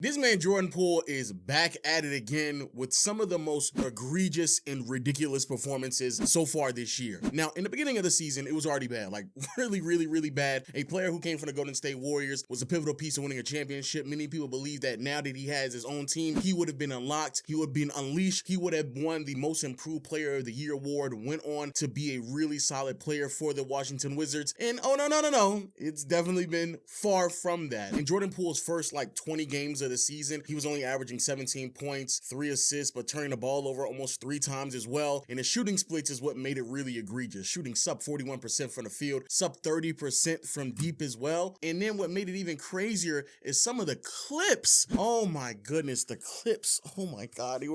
This man Jordan Poole is back at it again with some of the most egregious and ridiculous performances so far this year. Now, in the beginning of the season, it was already bad, like really bad. A player who came from the Golden State Warriors was a pivotal piece of winning a championship. Many people believe that now that he has his own team, he would have been unlocked, he would have been unleashed, he would have won the Most Improved Player of the Year award, went on to be a really solid player for the Washington Wizards. And oh no, it's definitely been far from that. In Jordan Poole's first 20 games of the season, he was only averaging 17 points, 3 assists, but turning the ball over almost 3 times as well. And the shooting splits is what made it really egregious. Shooting sub 41% from the field, sub 30% from deep as well. And then what made it even crazier is some of the clips. Oh my goodness, the clips. Oh my God,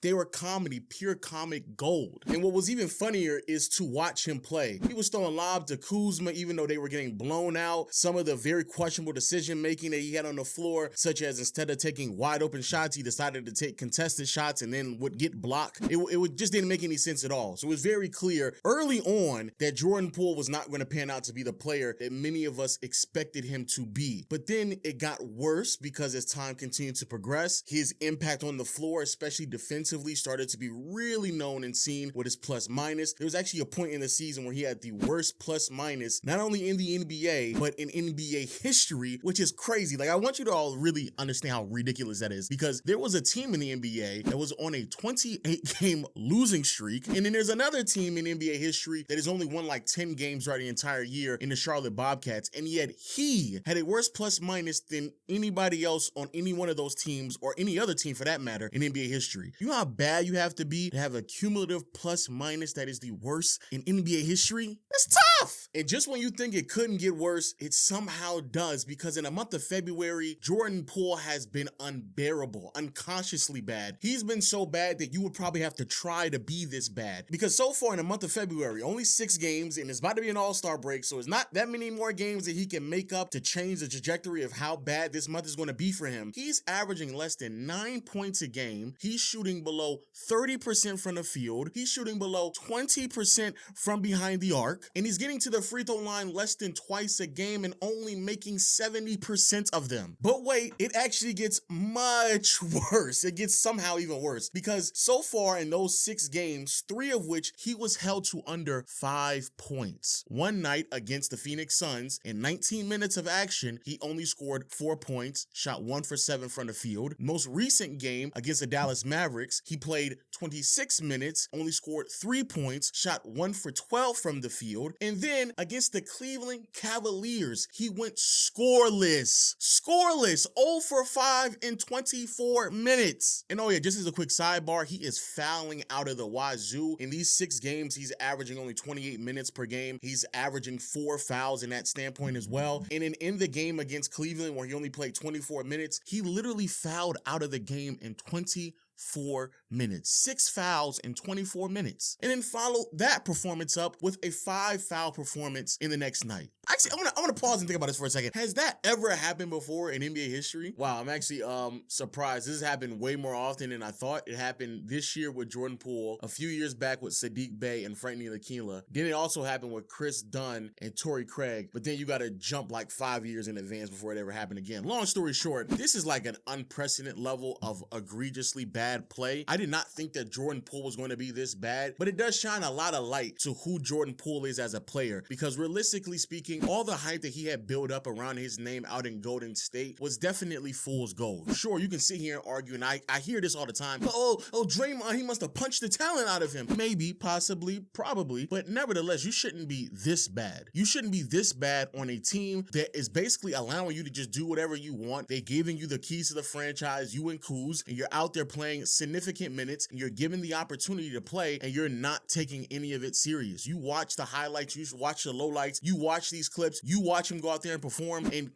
they were comedy, pure comic gold. And what was even funnier is to watch him play. He was throwing lobs to Kuzma even though they were getting blown out. Some of the very questionable decision making that he had on the floor, such as instead of taking wide open shots, he decided to take contested shots and then would get blocked. It just didn't make any sense at all. So it was very clear early on that Jordan Poole was not going to pan out to be the player that many of us expected him to be. But then it got worse because as time continued to progress, his impact on the floor, especially defensively, started to be really known and seen with his plus minus. There was actually a point in the season where he had the worst plus minus, not only in the NBA, but in NBA history, which is crazy. I want you to all really understand how ridiculous that is, because there was a team in the NBA that was on a 28-game losing streak, and then there's another team in NBA history that has only won 10 games throughout the entire year in the Charlotte Bobcats, and yet he had a worse plus minus than anybody else on any one of those teams, or any other team for that matter, in NBA history. You know how bad you have to be to have a cumulative plus minus that is the worst in NBA history? That's tough! And just when you think it couldn't get worse, it somehow does, because in the month of February, Jordan Poole has been unbearable, unconsciously bad. He's been so bad that you would probably have to try to be this bad, because so far in the month of February, only 6 games, and it's about to be an all-star break, so it's not that many more games that he can make up to change the trajectory of how bad this month is going to be for him. He's averaging less than 9 points a game. He's shooting below 30% from the field. He's shooting below 20% from behind the arc, and he's getting to the free throw line less than twice a game and only making 70% of them. But wait, it actually gets much worse. It gets somehow even worse, because so far in those 6 games, 3 of which he was held to under 5 points. One night against the Phoenix Suns, in 19 minutes of action, he only scored 4 points, shot 1 for 7 from the field. Most recent game against the Dallas Mavericks, he played 26 minutes, only scored 3 points, shot 1 for 12 from the field. And then against the Cleveland Cavaliers, he went scoreless, 0 for 5 in 24 minutes. And oh yeah, just as a quick sidebar, he is fouling out of the wazoo. In these 6 games, he's averaging only 28 minutes per game. He's averaging 4 fouls in that standpoint as well. And in the game against Cleveland, where he only played 24 minutes, he literally fouled out of the game in 24 minutes. 6 fouls in 24 minutes. And then follow that performance up with a 5 foul performance in the next night. Actually, I want to pause and think about this for a second. Has that ever happened before in NBA history? Wow, I'm actually surprised. This has happened way more often than I thought. It happened this year with Jordan Poole, a few years back with Sadiq Bey and Frank Ntilikina. Then it also happened with Chris Dunn and Torrey Craig. But then you got to jump 5 years in advance before it ever happened again. Long story short, this is an unprecedented level of egregiously bad play. I did not think that Jordan Poole was going to be this bad, but it does shine a lot of light to who Jordan Poole is as a player, because realistically speaking, all the hype that he had built up around his name out in Golden State was definitely fool's gold. Sure, you can sit here and argue, and I hear this all the time. Oh, Draymond, he must have punched the talent out of him. Maybe, possibly, probably, but nevertheless, you shouldn't be this bad. You shouldn't be this bad on a team that is basically allowing you to just do whatever you want. They're giving you the keys to the franchise, you and Kuz, and you're out there playing significant minutes, and you're given the opportunity to play, and you're not taking any of it serious. You watch the highlights, you watch the lowlights, you watch these clips, you watch him go out there and perform, and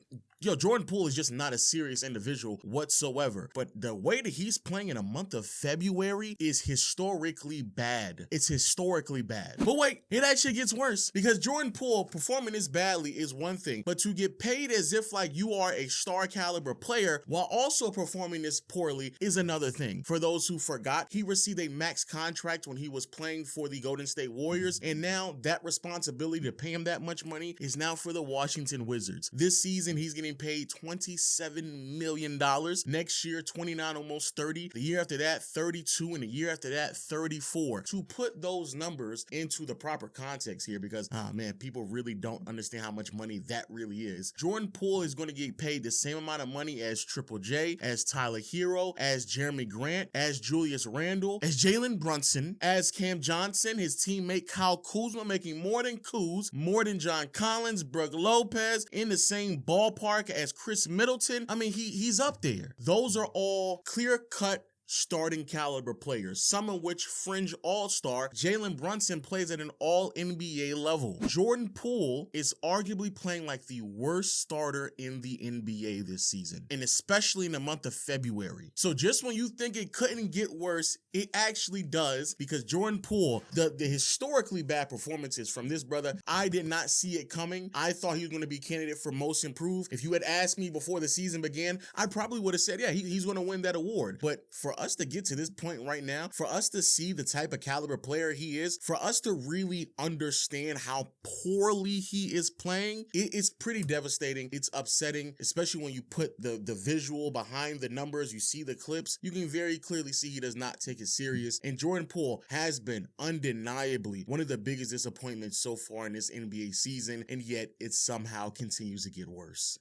Jordan Poole is just not a serious individual whatsoever. But the way that he's playing in a month of February is historically bad. It's historically bad. But wait, it actually gets worse, because Jordan Poole performing this badly is one thing, but to get paid as if you are a star caliber player while also performing this poorly is another thing. For those who forgot, he received a max contract when he was playing for the Golden State Warriors, and now that responsibility to pay him that much money is now for the Washington Wizards. This season, he's getting getting paid $27 million. Next year, 29, almost 30. The year after that, 32, and the year after that, 34. To put those numbers into the proper context here, because, man, people really don't understand how much money that really is. Jordan Poole is going to get paid the same amount of money as Triple J, as Tyler Hero, as Jeremy Grant, as Julius Randle, as Jalen Brunson, as Cam Johnson, his teammate Kyle Kuzma, making more than Kuz, more than John Collins, Brook Lopez, in the same ballpark as Chris Middleton. I mean, he's up there. Those are all clear-cut starting caliber players, some of which fringe all-star. Jalen Brunson plays at an all-NBA level. Jordan Poole is arguably playing like the worst starter in the NBA this season, and especially in the month of February. So just when you think it couldn't get worse, it actually does, because Jordan Poole, the historically bad performances from this brother, I did not see it coming. I thought he was going to be candidate for most improved. If you had asked me before the season began, I probably would have said, yeah, he's going to win that award. But for us to get to this point right now, for us to see the type of caliber player he is, for us to really understand how poorly he is playing, it's pretty devastating. It's upsetting, especially when you put the visual behind the numbers. You see the clips, you can very clearly see he does not take it serious. And Jordan Poole has been undeniably one of the biggest disappointments so far in this NBA season, and yet it somehow continues to get worse.